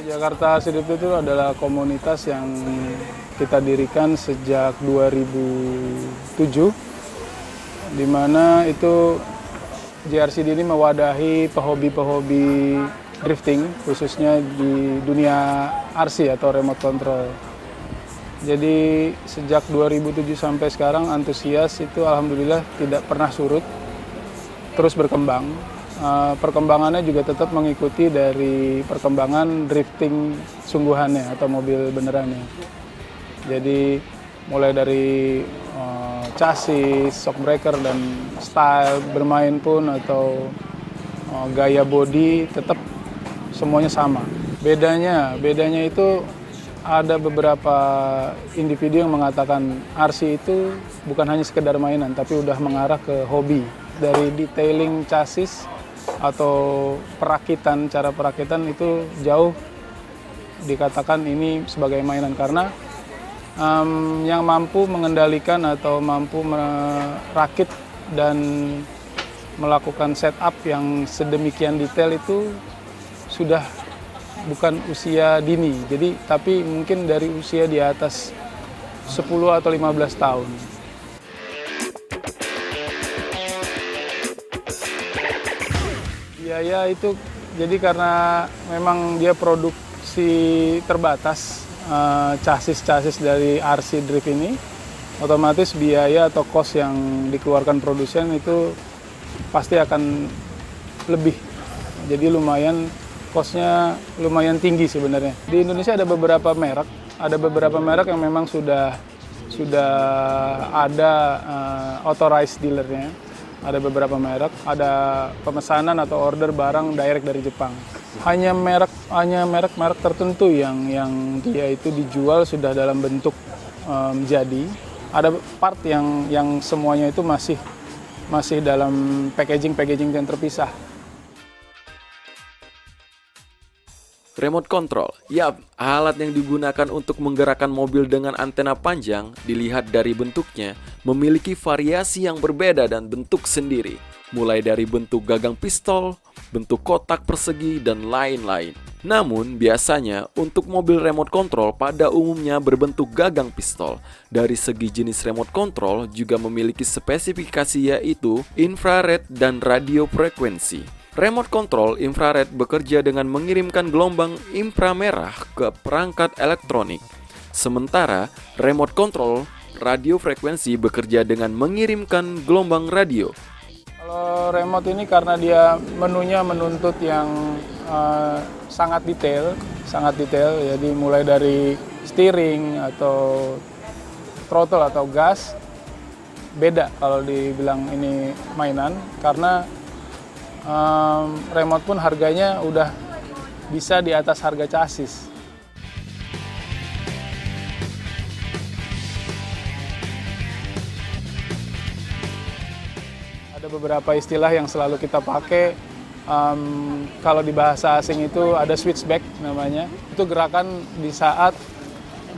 Jakarta Street itu adalah komunitas yang kita dirikan sejak 2007, di mana itu JRCD ini mewadahi pehobi-pehobi drifting, khususnya di dunia RC atau remote control. Jadi sejak 2007 sampai sekarang antusias itu alhamdulillah tidak pernah surut, terus berkembang. Perkembangannya juga tetap mengikuti dari perkembangan drifting sungguhannya atau mobil benerannya. Jadi mulai dari chassis, shockbreaker, dan style bermain pun atau gaya body tetap semuanya sama. Bedanya itu ada beberapa individu yang mengatakan RC itu bukan hanya sekedar mainan, tapi udah mengarah ke hobi. Dari detailing chassis atau perakitan, cara perakitan itu jauh dikatakan ini sebagai mainan, karena yang mampu mengendalikan atau mampu merakit dan melakukan setup yang sedemikian detail itu sudah bukan usia dini, tapi mungkin dari usia di atas 10 atau 15 tahun. Biaya itu jadi karena memang dia produksi terbatas, chassis dari RC Drift ini, otomatis biaya atau cost yang dikeluarkan produsen itu pasti akan lebih. Jadi costnya lumayan tinggi sebenarnya. Di Indonesia ada beberapa merek yang memang sudah ada authorized dealernya. Ada beberapa merek, ada pemesanan atau order barang direct dari Jepang. Hanya merek-merek tertentu yang dia itu dijual sudah dalam bentuk jadi. Ada part yang semuanya itu masih dalam packaging yang terpisah. Remote control, yap, alat yang digunakan untuk menggerakkan mobil dengan antena panjang, dilihat dari bentuknya, memiliki variasi yang berbeda dan bentuk sendiri. Mulai dari bentuk gagang pistol, bentuk kotak persegi, dan lain-lain. Namun, biasanya untuk mobil remote control pada umumnya berbentuk gagang pistol. Dari segi jenis remote control juga memiliki spesifikasi, yaitu infrared dan radio frekuensi. Remote control infrared bekerja dengan mengirimkan gelombang inframerah ke perangkat elektronik. Sementara remote control radio frekuensi bekerja dengan mengirimkan gelombang radio. Kalau remote ini karena dia menunya menuntut yang sangat detail, jadi mulai dari steering atau throttle atau gas, beda kalau dibilang ini mainan, karena remote pun harganya udah bisa di atas harga chassis. Ada beberapa istilah yang selalu kita pakai, kalau di bahasa asing itu ada switchback namanya. Itu gerakan di saat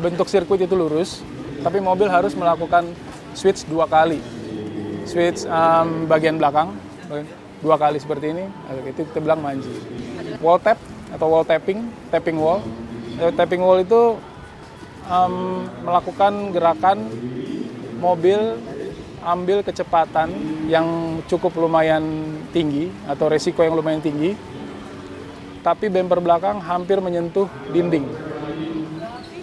bentuk sirkuit itu lurus, tapi mobil harus melakukan switch 2 kali. Switch bagian belakang, 2 kali seperti ini, itu kita bilang manji. Wall tap atau wall tapping wall. Tapping wall itu melakukan gerakan mobil ambil kecepatan yang cukup lumayan tinggi atau resiko yang lumayan tinggi, tapi bumper belakang hampir menyentuh dinding.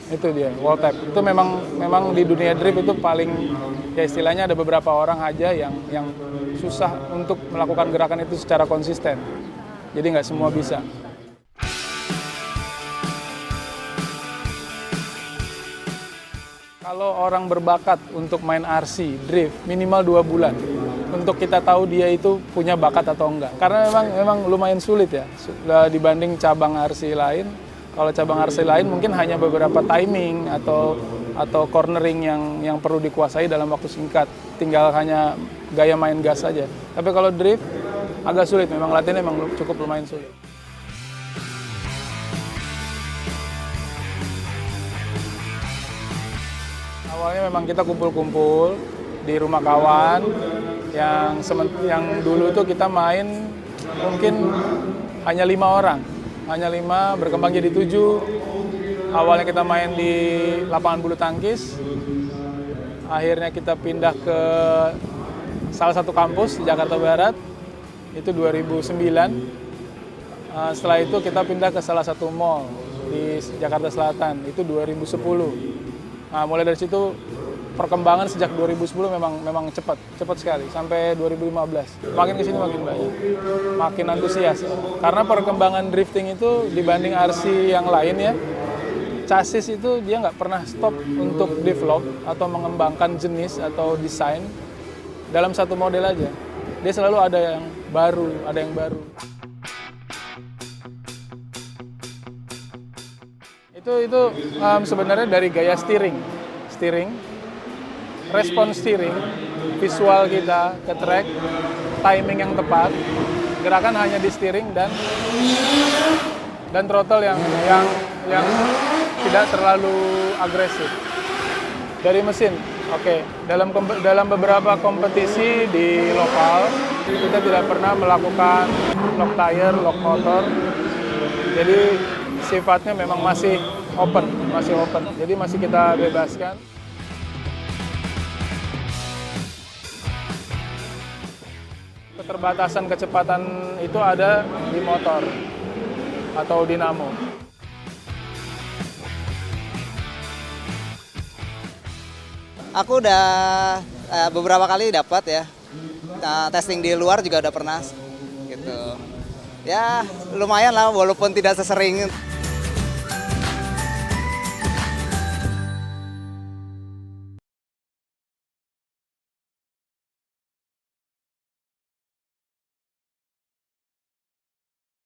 Itu dia, wall tap. Itu memang di dunia drift itu paling, ya istilahnya ada beberapa orang aja yang susah untuk melakukan gerakan itu secara konsisten. Jadi nggak semua bisa. Kalau orang berbakat untuk main RC, drift, minimal 2 bulan. Untuk kita tahu dia itu punya bakat atau enggak. Karena memang lumayan sulit ya, dibanding cabang RC lain. Kalau cabang RC lain mungkin hanya beberapa timing atau cornering yang perlu dikuasai dalam waktu singkat. Tinggal hanya gaya main gas saja. Tapi kalau drift agak sulit, memang latihannya memang cukup lumayan sulit. Awalnya memang kita kumpul-kumpul di rumah kawan yang dulu tuh kita main mungkin hanya 5 orang. hanya 5, berkembang jadi 7. Awalnya kita main di lapangan bulu tangkis, akhirnya kita pindah ke salah satu kampus di Jakarta Barat, itu 2009. Setelah itu kita pindah ke salah satu mall di Jakarta Selatan, itu 2010. Nah, mulai dari situ perkembangan sejak 2010 memang cepat sekali sampai 2015. Makin kesini makin banyak, makin antusias. Karena perkembangan drifting itu dibanding RC yang lain ya, chassis itu dia nggak pernah stop untuk develop atau mengembangkan jenis atau desain dalam satu model aja. Dia selalu ada yang baru. Itu sebenarnya dari gaya steering, respon steering, visual kita ke track, timing yang tepat, gerakan hanya di steering dan throttle yang tidak terlalu agresif. Dari mesin, oke. Dalam beberapa kompetisi di lokal, kita tidak pernah melakukan lock tire, lock motor. Jadi sifatnya memang masih open. Jadi masih kita bebaskan. Keterbatasan kecepatan itu ada di motor atau dinamo. Aku udah beberapa kali dapat ya. Testing di luar juga udah pernah gitu. Ya lumayan lah walaupun tidak sesering